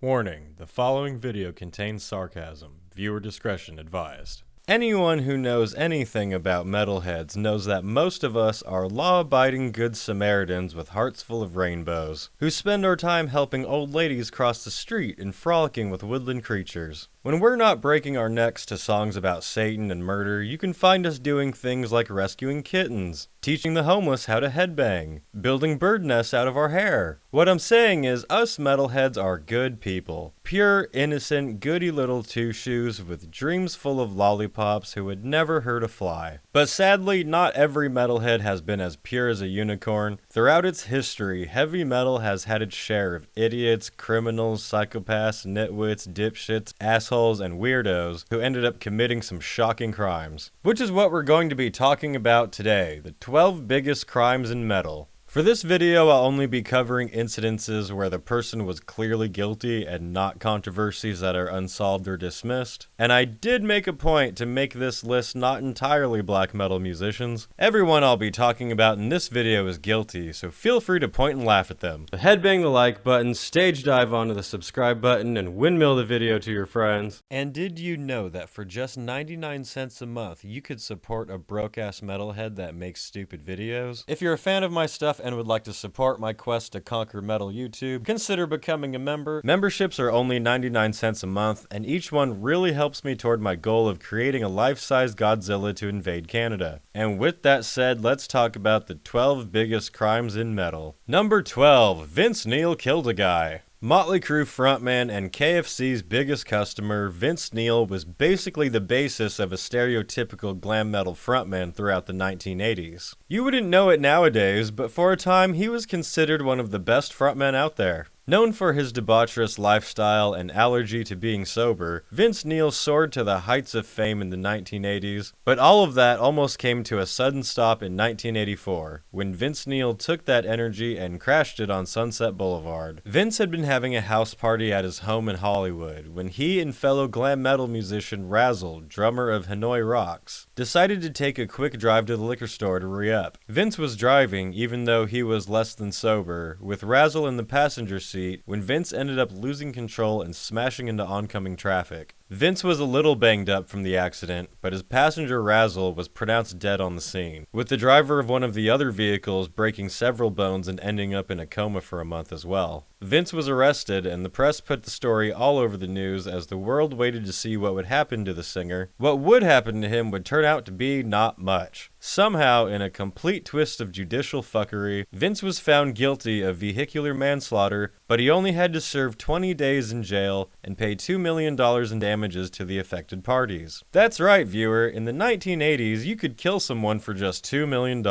Warning, the following video contains sarcasm. Viewer discretion advised. Anyone who knows anything about metalheads knows that most of us are law-abiding good Samaritans with hearts full of rainbows, who spend our time helping old ladies cross the street and frolicking with woodland creatures. When we're not breaking our necks to songs about Satan and murder, you can find us doing things like rescuing kittens, teaching the homeless how to headbang, building bird nests out of our hair. What I'm saying is, us metalheads are good people. Pure, innocent, goody little two-shoes with dreams full of lollipops who would never hurt a fly. But sadly, not every metalhead has been as pure as a unicorn. Throughout its history, heavy metal has had its share of idiots, criminals, psychopaths, nitwits, dipshits, assholes, and weirdos who ended up committing some shocking crimes. Which is what we're going to be talking about today, the 12 biggest crimes in metal. For this video, I'll only be covering incidences where the person was clearly guilty and not controversies that are unsolved or dismissed. And I did make a point to make this list not entirely black metal musicians. Everyone I'll be talking about in this video is guilty, so feel free to point and laugh at them. Headbang the like button, stage dive onto the subscribe button, and windmill the video to your friends. And did you know that for just 99 cents a month, you could support a broke-ass metalhead that makes stupid videos? If you're a fan of my stuff and would like to support my quest to conquer metal YouTube, consider becoming a member. Memberships are only 99 cents a month, and each one really helps me toward my goal of creating a life-size Godzilla to invade Canada. And with that said, let's talk about the 12 biggest crimes in metal. Number 12. Vince Neil killed a guy. Motley Crue frontman and KFC's biggest customer, Vince Neil, was basically the basis of a stereotypical glam metal frontman throughout the 1980s. You wouldn't know it nowadays, but for a time he was considered one of the best frontmen out there. Known for his debaucherous lifestyle and allergy to being sober, Vince Neil soared to the heights of fame in the 1980s, but all of that almost came to a sudden stop in 1984, when Vince Neil took that energy and crashed it on Sunset Boulevard. Vince had been having a house party at his home in Hollywood when he and fellow glam metal musician Razzle, drummer of Hanoi Rocks, decided to take a quick drive to the liquor store to re-up. Vince was driving, even though he was less than sober, with Razzle in the passenger seat, when Vince ended up losing control and smashing into oncoming traffic. Vince was a little banged up from the accident, but his passenger Razzle was pronounced dead on the scene, with the driver of one of the other vehicles breaking several bones and ending up in a coma for a month as well. Vince was arrested, and the press put the story all over the news as the world waited to see what would happen to the singer. What would happen to him would turn out to be not much. Somehow, in a complete twist of judicial fuckery, Vince was found guilty of vehicular manslaughter, but he only had to serve 20 days in jail and pay $2 million in damages to the affected parties. That's right, viewer, in the 1980s, you could kill someone for just $2 million,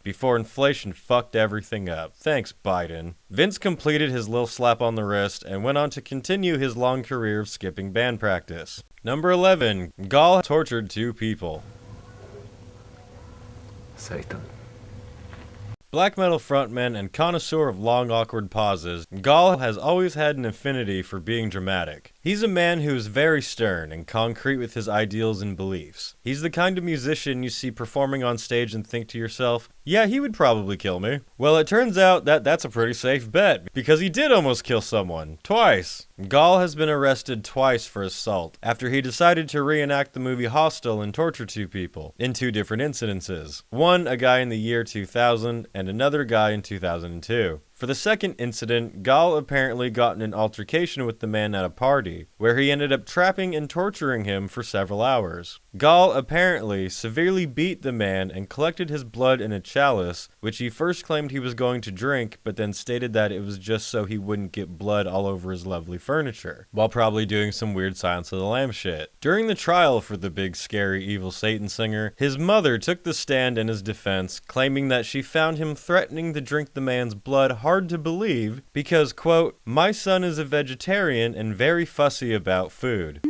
before inflation fucked everything up. Thanks, Biden. Vince completed his little slap on the wrist and went on to continue his long career of skipping band practice. Number 11. Gaahl tortured 2 people. Satan. Black metal frontman and connoisseur of long awkward pauses, Gaahl has always had an affinity for being dramatic. He's a man who is very stern and concrete with his ideals and beliefs. He's the kind of musician you see performing on stage and think to yourself, yeah, he would probably kill me. Well, it turns out that that's a pretty safe bet, because he did almost kill someone. Twice. Gaahl has been arrested twice for assault, after he decided to reenact the movie Hostel and torture 2 people, in 2 different incidences. One, a guy in the year 2000, and another guy in 2002. For the second incident, Gaahl apparently got in an altercation with the man at a party, where he ended up trapping and torturing him for several hours. Gaahl apparently severely beat the man and collected his blood in a chalice, which he first claimed he was going to drink, but then stated that it was just so he wouldn't get blood all over his lovely furniture, while probably doing some weird Silence of the Lambs shit. During the trial for the big scary evil Satan singer, his mother took the stand in his defense, claiming that she found him threatening to drink the man's blood hard to believe because, quote, my son is a vegetarian and very fussy about food.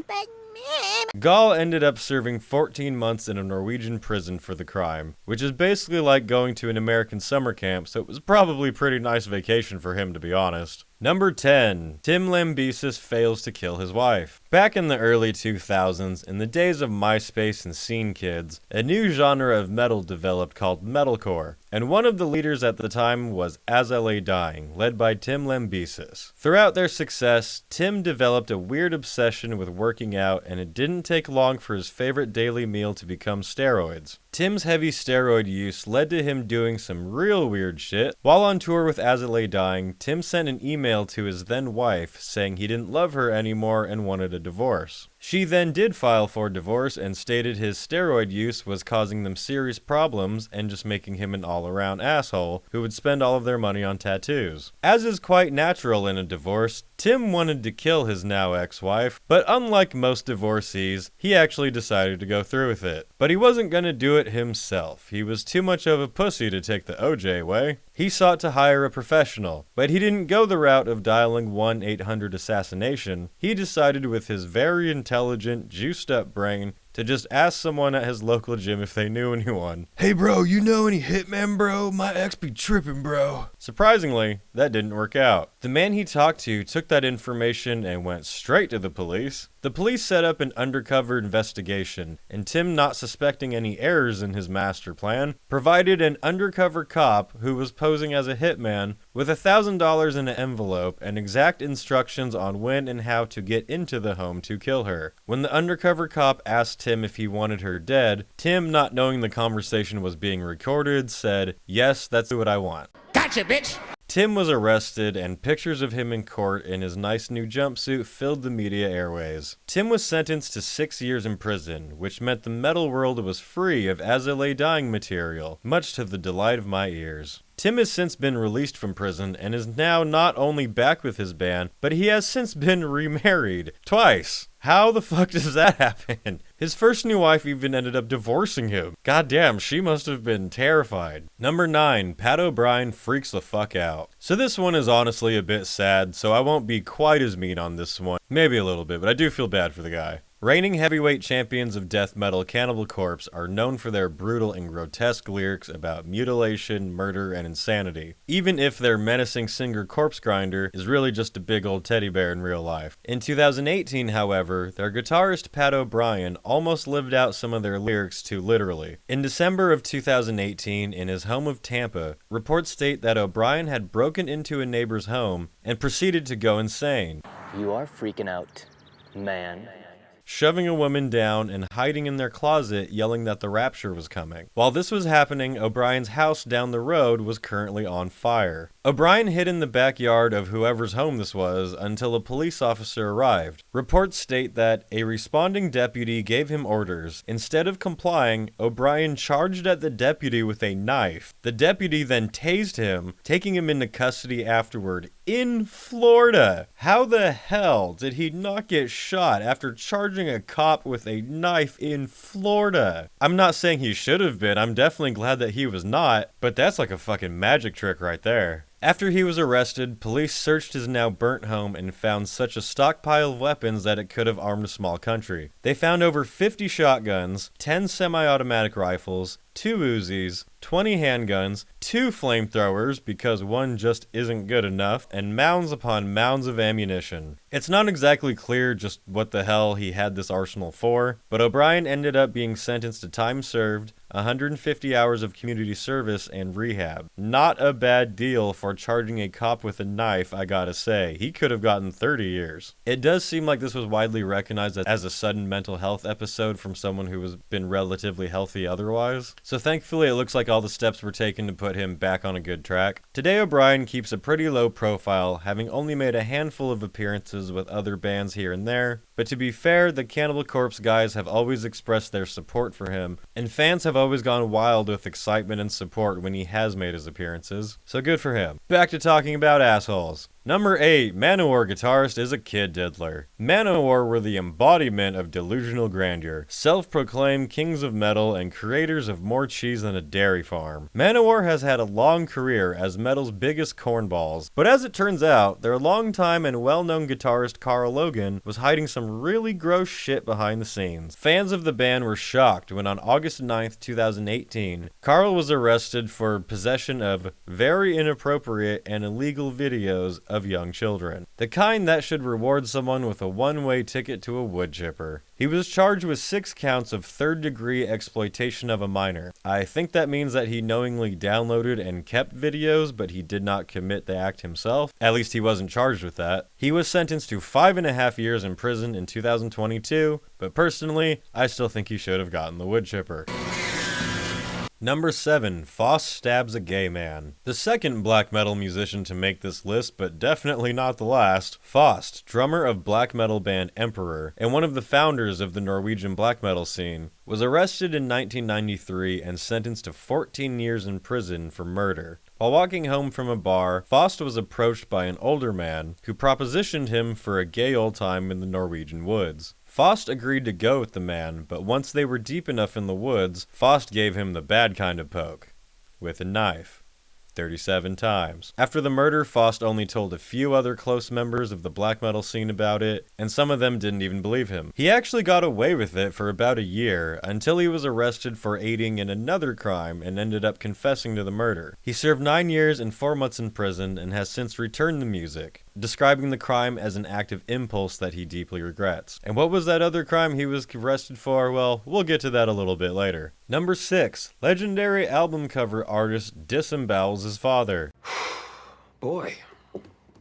Gaahl ended up serving 14 months in a Norwegian prison for the crime, which is basically like going to an American summer camp, so it was probably a pretty nice vacation for him, to be honest. Number 10. Tim Lambesis fails to kill his wife. Back in the early 2000s, in the days of MySpace and Scene Kids, a new genre of metal developed called metalcore. and one of the leaders at the time was As I Lay Dying, led by Tim Lambesis. Throughout their success, Tim developed a weird obsession with working out, and it didn't take long for his favorite daily meal to become steroids. Tim's heavy steroid use led to him doing some real weird shit. While on tour with As I Lay Dying, Tim sent an email to his then wife saying he didn't love her anymore and wanted a divorce. She then did file for divorce and stated his steroid use was causing them serious problems and just making him an all-around asshole who would spend all of their money on tattoos. As is quite natural in a divorce, Tim wanted to kill his now ex-wife, but unlike most divorcees, he actually decided to go through with it. But he wasn't gonna do it himself. He was too much of a pussy to take the OJ way. He sought to hire a professional, but he didn't go the route of dialing 1-800-assassination. He decided with his very intelligent, juiced-up brain to just ask someone at his local gym if they knew anyone. Hey bro, you know any hitmen, bro? My ex be tripping, bro. Surprisingly, that didn't work out. The man he talked to took that information and went straight to the police. The police set up an undercover investigation, and Tim, not suspecting any errors in his master plan, provided an undercover cop who was posing as a hitman with $1,000 in an envelope and exact instructions on when and how to get into the home to kill her. When the undercover cop asked Tim if he wanted her dead, Tim, not knowing the conversation was being recorded, said, "Yes, that's what I want." Gotcha, bitch! Tim was arrested, and pictures of him in court in his nice new jumpsuit filled the media airways. Tim was sentenced to 6 years in prison, which meant the metal world was free of As I Lay Dying material, much to the delight of my ears. Tim has since been released from prison and is now not only back with his band, but he has since been remarried twice. How the fuck does that happen? His first new wife even ended up divorcing him. Goddamn, she must have been terrified. Number 9, Pat O'Brien freaks the fuck out. So this one is honestly a bit sad, so I won't be quite as mean on this one. Maybe a little bit, but I do feel bad for the guy. Reigning heavyweight champions of death metal Cannibal Corpse are known for their brutal and grotesque lyrics about mutilation, murder, and insanity, even if their menacing singer Corpse Grinder is really just a big old teddy bear in real life. In 2018, however, their guitarist Pat O'Brien almost lived out some of their lyrics too literally. In December of 2018, in his home of Tampa, reports state that O'Brien had broken into a neighbor's home and proceeded to go insane. You are freaking out, man. Shoving a woman down and hiding in their closet, yelling that the rapture was coming. While this was happening, O'Brien's house down the road was currently on fire. O'Brien hid in the backyard of whoever's home this was until a police officer arrived. Reports state that a responding deputy gave him orders. Instead of complying, O'Brien charged at the deputy with a knife. The deputy then tased him, taking him into custody afterward in Florida. How the hell did he not get shot after charging a cop with a knife in Florida? I'm not saying he should have been. I'm definitely glad that he was not, but that's like a fucking magic trick right there. After he was arrested, police searched his now burnt home and found such a stockpile of weapons that it could have armed a small country. They found over 50 shotguns, 10 semi-automatic rifles, 2 Uzis, 20 handguns, 2 flamethrowers because one just isn't good enough, and mounds upon mounds of ammunition. It's not exactly clear just what the hell he had this arsenal for, but O'Brien ended up being sentenced to time served, 150 hours of community service, and rehab. Not a bad deal for charging a cop with a knife, I gotta say. He could have gotten 30 years. It does seem like this was widely recognized as a sudden mental health episode from someone who has been relatively healthy otherwise. So thankfully it looks like all the steps were taken to put him back on a good track. Today O'Brien keeps a pretty low profile, having only made a handful of appearances with other bands here and there. But to be fair, the Cannibal Corpse guys have always expressed their support for him, and fans have always gone wild with excitement and support when he has made his appearances. So good for him. Back to talking about assholes. Number 8, Manowar guitarist is a kid diddler. Manowar were the embodiment of delusional grandeur, self-proclaimed kings of metal and creators of more cheese than a dairy farm. Manowar has had a long career as metal's biggest cornballs, but as it turns out, their longtime and well-known guitarist Carl Logan was hiding some really gross shit behind the scenes. Fans of the band were shocked when on August 9th, 2018, Carl was arrested for possession of very inappropriate and illegal videos of young children. The kind that should reward someone with a one-way ticket to a wood chipper. He was charged with 6 counts of third-degree exploitation of a minor. I think that means that he knowingly downloaded and kept videos, but he did not commit the act himself. At least he wasn't charged with that. He was sentenced to 5.5 years in prison in 2022, but personally, I still think he should have gotten the wood chipper. Number 7. Faust stabs a gay man. The second black metal musician to make this list, but definitely not the last. Faust, drummer of black metal band Emperor, and one of the founders of the Norwegian black metal scene, was arrested in 1993 and sentenced to 14 years in prison for murder. While walking home from a bar, Faust was approached by an older man who propositioned him for a gay old time in the Norwegian woods. Faust agreed to go with the man, but once they were deep enough in the woods, Faust gave him the bad kind of poke, with a knife. 37 times. After the murder, Faust only told a few other close members of the black metal scene about it, and some of them didn't even believe him. He actually got away with it for about a year, until he was arrested for aiding in another crime and ended up confessing to the murder. He served 9 years and 4 months in prison and has since returned to music, describing the crime as an act of impulse that he deeply regrets. And what was that other crime he was arrested for? Well, we'll get to that a little bit later. Number 6. Legendary album cover artist disembowels his father. Boy,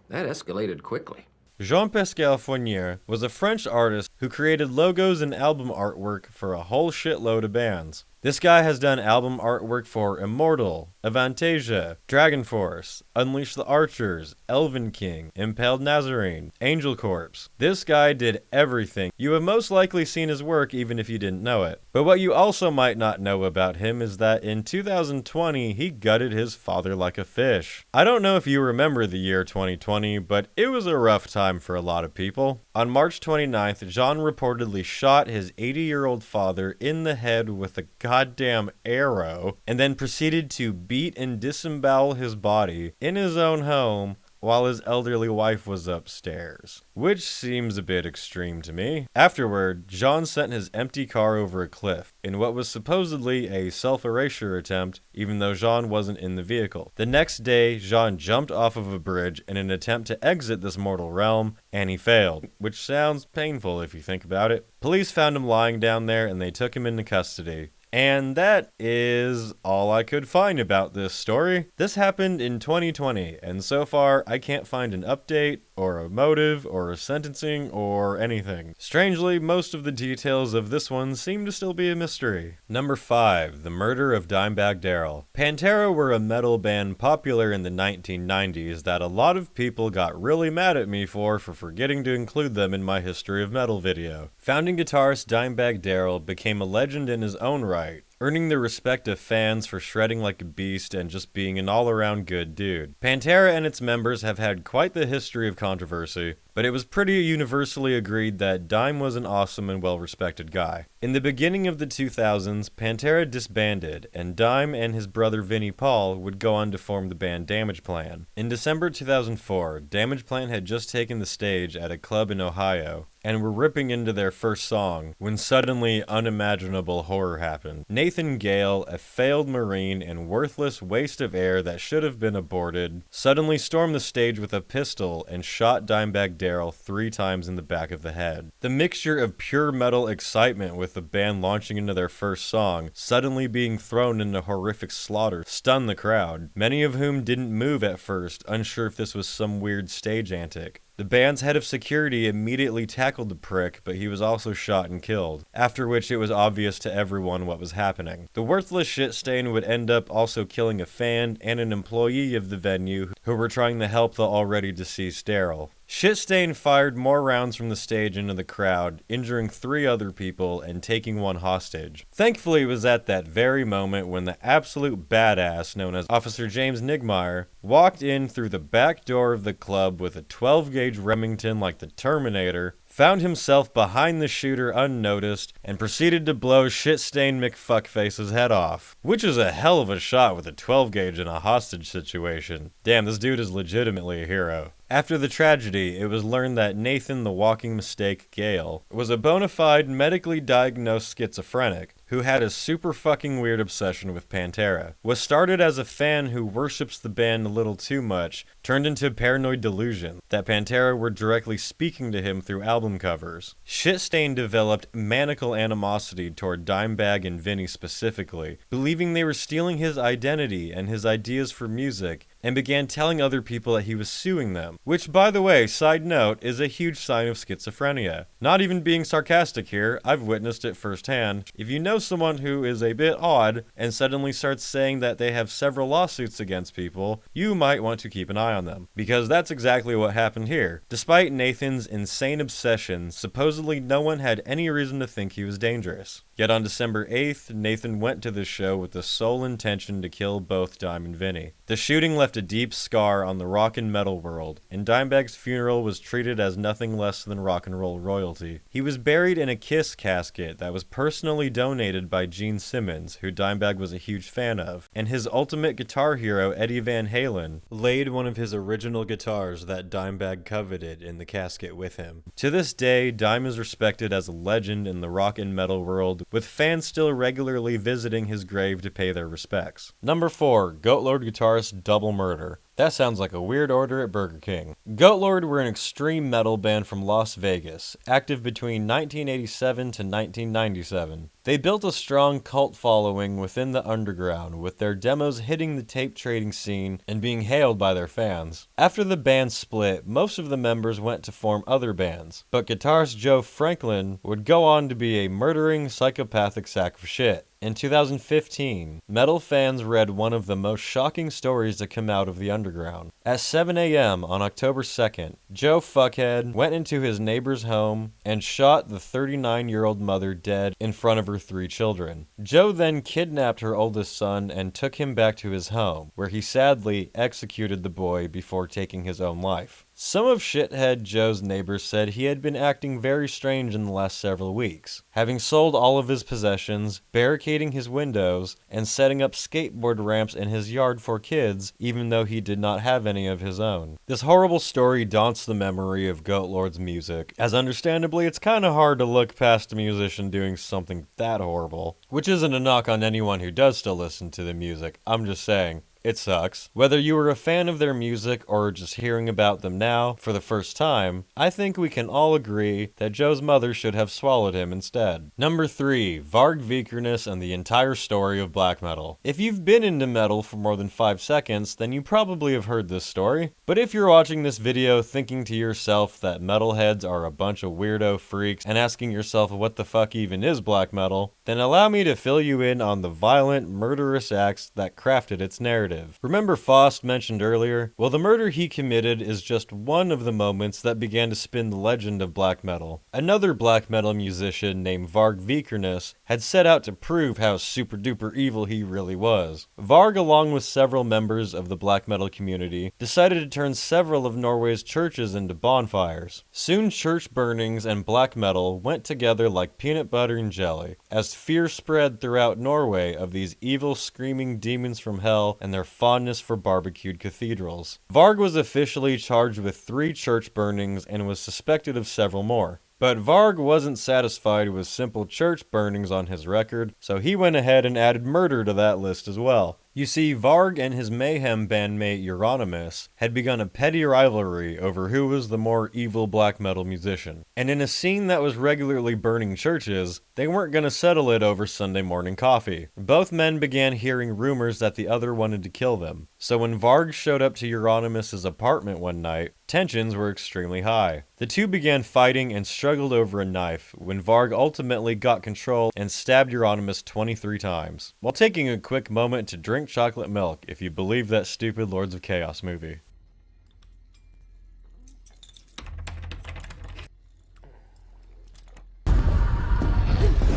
that escalated quickly. Jean-Pascal Fournier was a French artist who created logos and album artwork for a whole shitload of bands. This guy has done album artwork for Immortal, Avantasia, Dragon Force, Unleash the Archers, Elven King, Impaled Nazarene, Angel Corpse. This guy did everything. You have most likely seen his work even if you didn't know it. But what you also might not know about him is that in 2020, he gutted his father like a fish. I don't know if you remember the year 2020, but it was a rough time for a lot of people. On March 29th, Jean reportedly shot his 80-year-old father in the head with a goddamn arrow, and then proceeded to beat and disembowel his body in his own home while his elderly wife was upstairs. Which seems a bit extreme to me. Afterward, Jean sent his empty car over a cliff, in what was supposedly a self-erasure attempt, even though Jean wasn't in the vehicle. The next day, Jean jumped off of a bridge in an attempt to exit this mortal realm, and he failed, which sounds painful if you think about it. Police found him lying down there, and they took him into custody. And that is all I could find about this story. This happened in 2020, and so far I can't find an update, or a motive, or a sentencing, or anything. Strangely, most of the details of this one seem to still be a mystery. Number 5. The murder of Dimebag Darrell. Pantera were a metal band popular in the 1990s that a lot of people got really mad at me for forgetting to include them in my History of Metal video. Founding guitarist Dimebag Darrell became a legend in his own right, earning the respect of fans for shredding like a beast and just being an all-around good dude. Pantera and its members have had quite the history of controversy, but it was pretty universally agreed that Dime was an awesome and well-respected guy. In the beginning of the 2000s, Pantera disbanded, and Dime and his brother Vinnie Paul would go on to form the band Damageplan. In December 2004, Damageplan had just taken the stage at a club in Ohio, and were ripping into their first song, when suddenly unimaginable horror happened. Nathan Gaahl, a failed Marine and worthless waste of air that should have been aborted, suddenly stormed the stage with a pistol and shot Dimebag Darrell 3 times in the back of the head. The mixture of pure metal excitement with the band launching into their first song, suddenly being thrown into horrific slaughter, stunned the crowd, many of whom didn't move at first, unsure if this was some weird stage antic. The band's head of security immediately tackled the prick, but he was also shot and killed, after which it was obvious to everyone what was happening. The worthless shitstain would end up also killing a fan and an employee of the venue who were trying to help the already deceased Darrell. Shitstain fired more rounds from the stage into the crowd, injuring 3 other people and taking 1 hostage. Thankfully, it was at that very moment when the absolute badass known as Officer James Nigmeyer walked in through the back door of the club with a 12-gauge Remington like the Terminator, found himself behind the shooter unnoticed, and proceeded to blow shit-stained McFuckface's head off. Which is a hell of a shot with a 12-gauge in a hostage situation. Damn, this dude is legitimately a hero. After the tragedy, it was learned that Nathan the Walking Mistake Gaahl was a bona fide medically diagnosed schizophrenic, who had a super fucking weird obsession with Pantera. Was started as a fan who worships the band a little too much, turned into paranoid delusion that Pantera were directly speaking to him through album covers. Shitstain developed maniacal animosity toward Dimebag and Vinny specifically, believing they were stealing his identity and his ideas for music, and began telling other people that he was suing them. Which, by the way, side note, is a huge sign of schizophrenia. Not even being sarcastic here, I've witnessed it firsthand. If you know someone who is a bit odd and suddenly starts saying that they have several lawsuits against people, you might want to keep an eye on them. Because that's exactly what happened here. Despite Nathan's insane obsession, supposedly no one had any reason to think he was dangerous. Yet on December 8th, Nathan went to the show with the sole intention to kill both Dime and Vinny. The shooting left a deep scar on the rock and metal world, and Dimebag's funeral was treated as nothing less than rock and roll royalty. He was buried in a Kiss casket that was personally donated by Gene Simmons, who Dimebag was a huge fan of, and his ultimate guitar hero, Eddie Van Halen, laid one of his original guitars that Dimebag coveted in the casket with him. To this day, Dime is respected as a legend in the rock and metal world, with fans still regularly visiting his grave to pay their respects. Number 4. Goatlord guitarist double murder. That sounds like a weird order at Burger King. Goatlord were an extreme metal band from Las Vegas, active between 1987 to 1997. They built a strong cult following within the underground, with their demos hitting the tape trading scene and being hailed by their fans. After the band split, most of the members went to form other bands, but guitarist Joe Franklin would go on to be a murdering, psychopathic sack of shit. In 2015, metal fans read one of the most shocking stories to come out of the underground. At 7 a.m. on October 2nd, Joe Fuckhead went into his neighbor's home and shot the 39-year-old mother dead in front of her 3 children. Joe then kidnapped her oldest son and took him back to his home, where he sadly executed the boy before taking his own life. Some of shithead Joe's neighbors said he had been acting very strange in the last several weeks, having sold all of his possessions, barricading his windows, and setting up skateboard ramps in his yard for kids, even though he did not have any of his own. This horrible story daunts the memory of Goatlord's music, as understandably it's kinda hard to look past a musician doing something that horrible. Which isn't a knock on anyone who does still listen to the music, I'm just saying. It sucks. Whether you were a fan of their music or just hearing about them now for the first time, I think we can all agree that Joe's mother should have swallowed him instead. Number 3. Varg Vikernes and the entire story of black metal. If you've been into metal for more than 5 seconds, then you probably have heard this story. But if you're watching this video thinking to yourself that metalheads are a bunch of weirdo freaks and asking yourself what the fuck even is black metal, then allow me to fill you in on the violent, murderous acts that crafted its narrative. Remember Faust mentioned earlier? Well, the murder he committed is just one of the moments that began to spin the legend of black metal. Another black metal musician named Varg Vikernes had set out to prove how super duper evil he really was. Varg, along with several members of the black metal community, decided to turn several of Norway's churches into bonfires. Soon church burnings and black metal went together like peanut butter and jelly, as fear spread throughout Norway of these evil screaming demons from hell and their fondness for barbecued cathedrals. Varg was officially charged with 3 church burnings and was suspected of several more. But Varg wasn't satisfied with simple church burnings on his record, so he went ahead and added murder to that list as well. You see, Varg and his Mayhem bandmate Euronymous had begun a petty rivalry over who was the more evil black metal musician. And in a scene that was regularly burning churches, they weren't going to settle it over Sunday morning coffee. Both men began hearing rumors that the other wanted to kill them. So when Varg showed up to Euronymous' apartment one night, tensions were extremely high. The two began fighting and struggled over a knife when Varg ultimately got control and stabbed Euronymous 23 times, while taking a quick moment to drink chocolate milk, if you believe that stupid Lords of Chaos movie.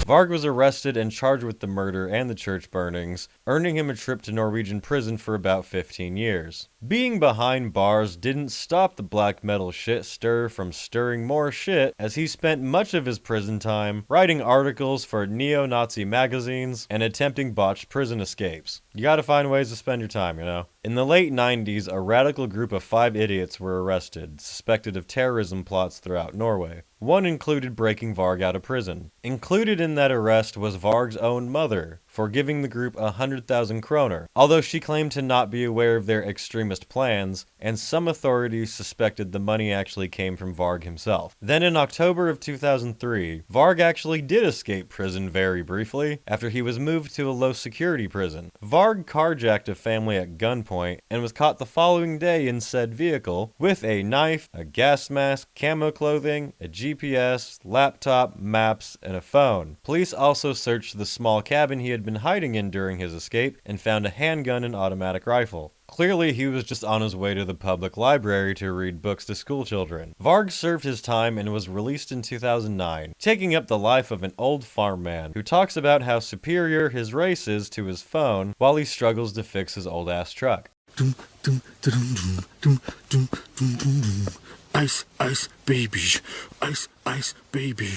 Varg was arrested and charged with the murder and the church burnings, earning him a trip to Norwegian prison for about 15 years. Being behind bars didn't stop the black metal shit stir from stirring more shit, as he spent much of his prison time writing articles for neo-Nazi magazines and attempting botched prison escapes. You gotta find ways to spend your time, you know? In the late 90s, a radical group of 5 idiots were arrested, suspected of terrorism plots throughout Norway. One included breaking Varg out of prison. Included in that arrest was Varg's own mother, for giving the group 100,000 kroner, although she claimed to not be aware of their extremist plans, and some authorities suspected the money actually came from Varg himself. Then in October of 2003, Varg actually did escape prison very briefly, after he was moved to a low-security prison. Varg carjacked a family at gunpoint, and was caught the following day in said vehicle, with a knife, a gas mask, camo clothing, a GPS, laptop, maps, and a phone. Police also searched the small cabin he had been hiding in during his escape and found a handgun and automatic rifle. Clearly, he was just on his way to the public library to read books to schoolchildren. Varg served his time and was released in 2009, taking up the life of an old farm man who talks about how superior his race is to his phone while he struggles to fix his old-ass truck. Ice, ice, baby. Ice, ice, baby.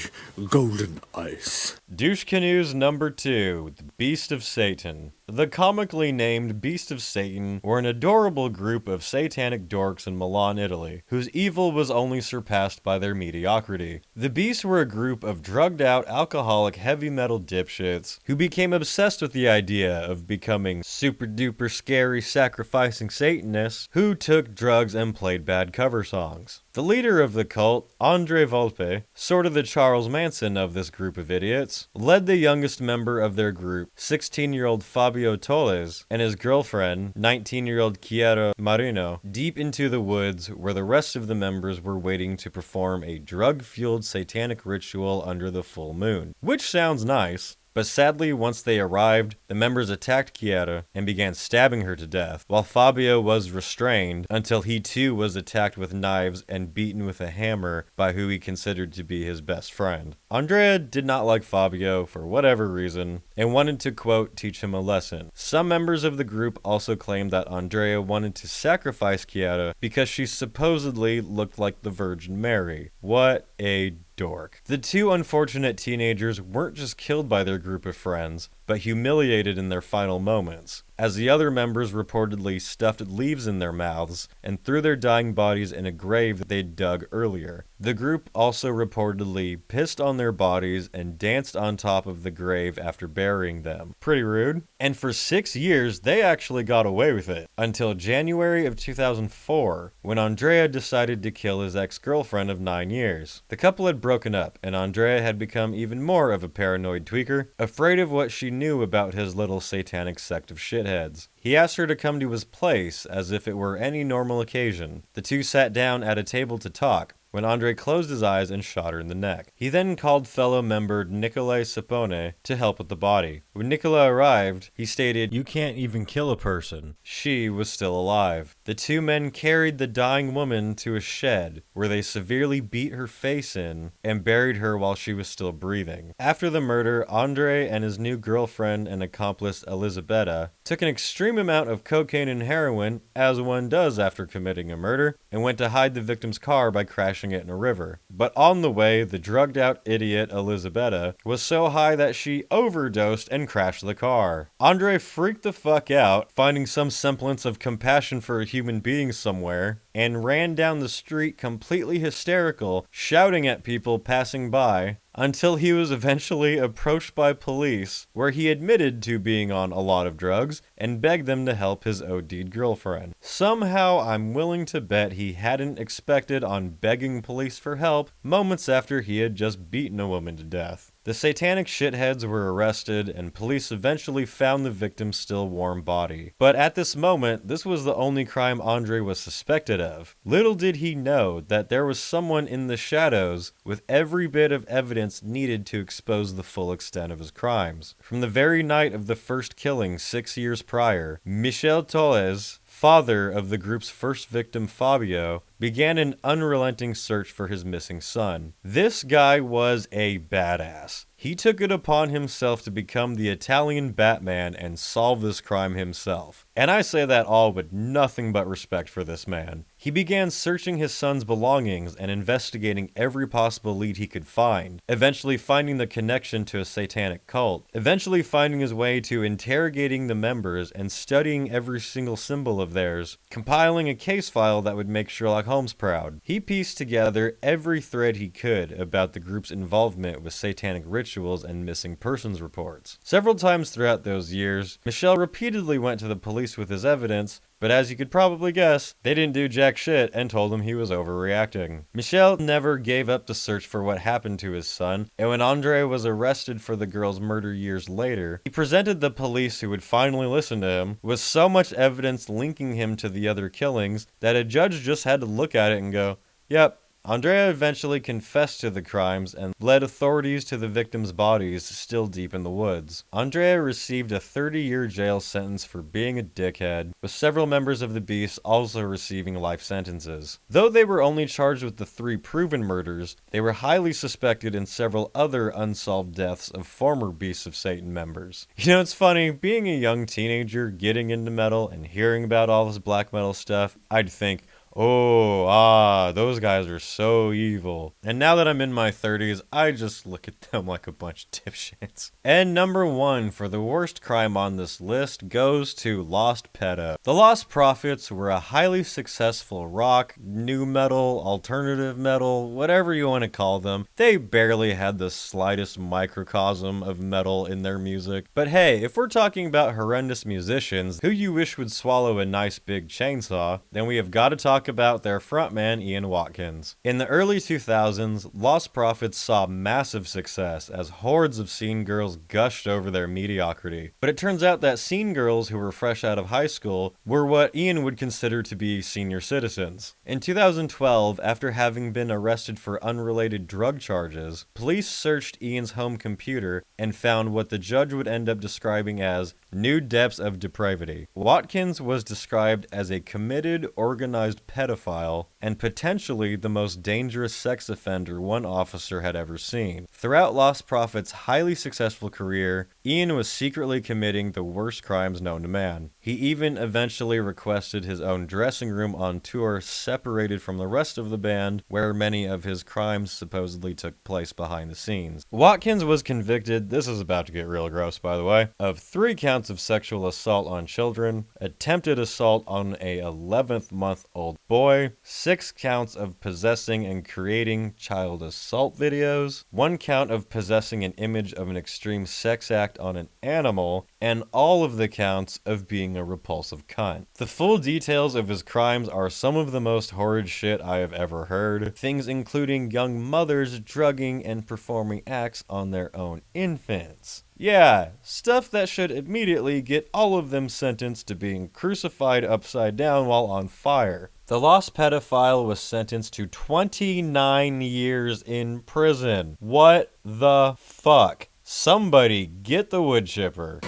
Golden ice. Douche Canoes number 2, the Beast of Satan. The comically named Beast of Satan were an adorable group of satanic dorks in Milan, Italy, whose evil was only surpassed by their mediocrity. The Beasts were a group of drugged-out, alcoholic, heavy metal dipshits who became obsessed with the idea of becoming super-duper scary sacrificing Satanists who took drugs and played bad cover songs. The leader of the cult, Andre Volpe, sort of the Charles Manson of this group of idiots, led the youngest member of their group, 16-year-old Fabio Tolles, and his girlfriend, 19-year-old Chiara Marino, deep into the woods where the rest of the members were waiting to perform a drug-fueled satanic ritual under the full moon. Which sounds nice. But sadly, once they arrived, the members attacked Chiara and began stabbing her to death, while Fabio was restrained until he too was attacked with knives and beaten with a hammer by who he considered to be his best friend. Andrea did not like Fabio for whatever reason, and wanted to, quote, teach him a lesson. Some members of the group also claimed that Andrea wanted to sacrifice Chiara because she supposedly looked like the Virgin Mary. What a dork. The two unfortunate teenagers weren't just killed by their group of friends, but humiliated in their final moments, as the other members reportedly stuffed leaves in their mouths and threw their dying bodies in a grave that they'd dug earlier. The group also reportedly pissed on their bodies and danced on top of the grave after burying them. Pretty rude. And for 6 years, they actually got away with it, until January of 2004, when Andrea decided to kill his ex-girlfriend of 9 years. The couple had broken up, and Andrea had become even more of a paranoid tweaker, afraid of what she knew about his little satanic sect of shitheads. He asked her to come to his place as if it were any normal occasion. The two sat down at a table to talk, when Andre closed his eyes and shot her in the neck. He then called fellow member Nicolai Sapone to help with the body. When Nicola arrived, he stated, "You can't even kill a person." She was still alive. The two men carried the dying woman to a shed, where they severely beat her face in and buried her while she was still breathing. After the murder, Andre and his new girlfriend and accomplice Elisabetta took an extreme amount of cocaine and heroin, as one does after committing a murder, and went to hide the victim's car by crashing it in a river. But on the way, the drugged out idiot Elisabetta was so high that she overdosed and crashed the car. Andre freaked the fuck out, finding some semblance of compassion for a human being somewhere, and ran down the street completely hysterical, shouting at people passing by, until he was eventually approached by police, where he admitted to being on a lot of drugs and begged them to help his OD'd girlfriend. Somehow, I'm willing to bet he hadn't expected on begging police for help moments after he had just beaten a woman to death. The satanic shitheads were arrested, and police eventually found the victim's still warm body. But at this moment, this was the only crime Andre was suspected of. Little did he know that there was someone in the shadows with every bit of evidence needed to expose the full extent of his crimes. From the very night of the first killing 6 years prior, Michel Tolles, father of the group's first victim Fabio, began an unrelenting search for his missing son. This guy was a badass. He took it upon himself to become the Italian Batman and solve this crime himself. And I say that all with nothing but respect for this man. He began searching his son's belongings and investigating every possible lead he could find, eventually finding the connection to a satanic cult, eventually finding his way to interrogating the members and studying every single symbol of theirs, compiling a case file that would make Sherlock Holmes proud. He pieced together every thread he could about the group's involvement with satanic rituals and missing persons reports. Several times throughout those years, Michel repeatedly went to the police with his evidence, but as you could probably guess, they didn't do jack shit and told him he was overreacting. Michel never gave up the search for what happened to his son, and when Andre was arrested for the girl's murder years later, he presented the police who would finally listen to him with so much evidence linking him to the other killings that a judge just had to look at it and go, "Yep, Andrea eventually confessed to the crimes and led authorities to the victims' bodies still deep in the woods." Andrea received a 30-year jail sentence for being a dickhead, with several members of the Beast also receiving life sentences. Though they were only charged with the 3 proven murders, they were highly suspected in several other unsolved deaths of former Beasts of Satan members. You know, it's funny, being a young teenager getting into metal and hearing about all this black metal stuff, I'd think, those guys are so evil. And now that I'm in my 30s, I just look at them like a bunch of dipshits. And number 1 for the worst crime on this list goes to Lostprophets. The Lostprophets were a highly successful rock, new metal, alternative metal, whatever you want to call them. They barely had the slightest microcosm of metal in their music. But hey, if we're talking about horrendous musicians who you wish would swallow a nice big chainsaw, then we have got to talk about their frontman Ian Watkins. In the early 2000s, Lostprophets saw massive success as hordes of scene girls gushed over their mediocrity. But it turns out that scene girls who were fresh out of high school were what Ian would consider to be senior citizens. In 2012, after having been arrested for unrelated drug charges, police searched Ian's home computer and found what the judge would end up describing as new depths of depravity. Watkins was described as a committed, organized pedophile and potentially the most dangerous sex offender one officer had ever seen. Throughout Lostprophets' highly successful career, Ian was secretly committing the worst crimes known to man. He even eventually requested his own dressing room on tour separated from the rest of the band, where many of his crimes supposedly took place behind the scenes. Watkins was convicted, this is about to get real gross by the way, of 3 counts of sexual assault on children, attempted assault on a 11-month-old boy, 6 counts of possessing and creating child assault videos, 1 count of possessing an image of an extreme sex act on an animal, and all of the counts of being a repulsive cunt. The full details of his crimes are some of the most horrid shit I have ever heard, things including young mothers drugging and performing acts on their own infants. Yeah, stuff that should immediately get all of them sentenced to being crucified upside down while on fire. The lost pedophile was sentenced to 29 years in prison. What the fuck? Somebody get the wood chipper.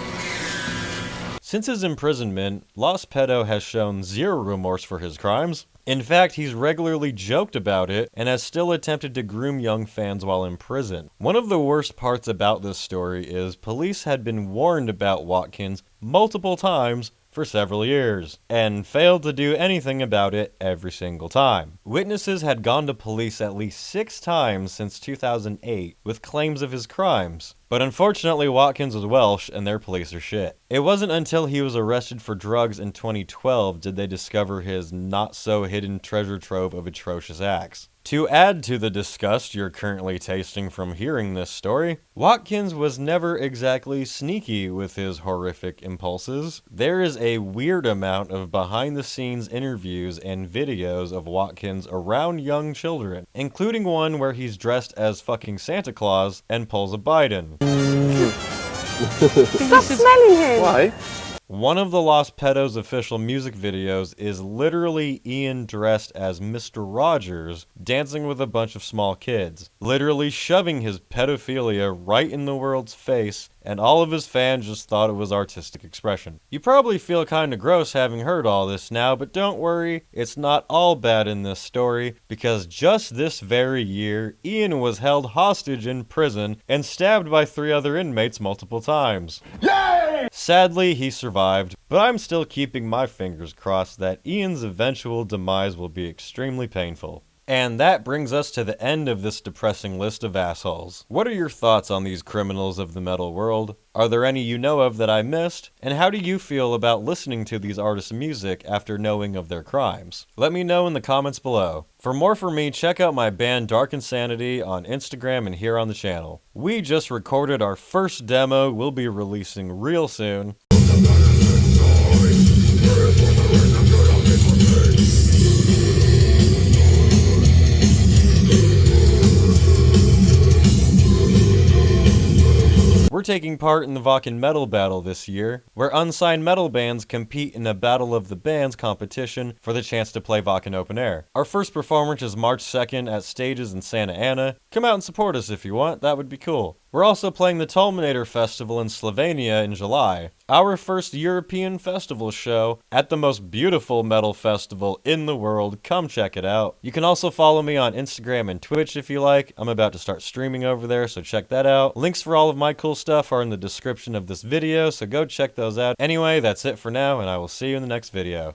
Since his imprisonment, Lost Pedo has shown zero remorse for his crimes. In fact, he's regularly joked about it and has still attempted to groom young fans while in prison. One of the worst parts about this story is police had been warned about Watkins multiple times for several years, and failed to do anything about it every single time. Witnesses had gone to police at least 6 times since 2008 with claims of his crimes. But unfortunately, Watkins was Welsh, and their police are shit. It wasn't until he was arrested for drugs in 2012 did they discover his not-so-hidden treasure trove of atrocious acts. To add to the disgust you're currently tasting from hearing this story, Watkins was never exactly sneaky with his horrific impulses. There is a weird amount of behind-the-scenes interviews and videos of Watkins around young children, including one where he's dressed as fucking Santa Claus and pulls a Biden. Stop smelling him! Why? One of the Lost Pedos official music videos is literally Ian dressed as Mr. Rogers dancing with a bunch of small kids, literally shoving his pedophilia right in the world's face, and all of his fans just thought it was artistic expression. You probably feel kinda gross having heard all this now, but don't worry, it's not all bad in this story, because just this very year, Ian was held hostage in prison and stabbed by 3 other inmates multiple times. Yay! Sadly, he survived, but I'm still keeping my fingers crossed that Ian's eventual demise will be extremely painful. And that brings us to the end of this depressing list of assholes. What are your thoughts on these criminals of the metal world? Are there any you know of that I missed? And how do you feel about listening to these artists' music after knowing of their crimes? Let me know in the comments below. For more from me, check out my band Dark Insanity on Instagram and here on the channel. We just recorded our first demo we'll be releasing real soon. We're taking part in the Wacken Metal Battle this year, where unsigned metal bands compete in a Battle of the Bands competition for the chance to play Wacken Open Air. Our first performance is March 2nd at Stages in Santa Ana. Come out and support us if you want, that would be cool. We're also playing the Tulminator Festival in Slovenia in July, our first European festival show at the most beautiful metal festival in the world. Come check it out. You can also follow me on Instagram and Twitch if you like. I'm about to start streaming over there, so check that out. Links for all of my cool stuff are in the description of this video, so go check those out. Anyway, that's it for now, and I will see you in the next video.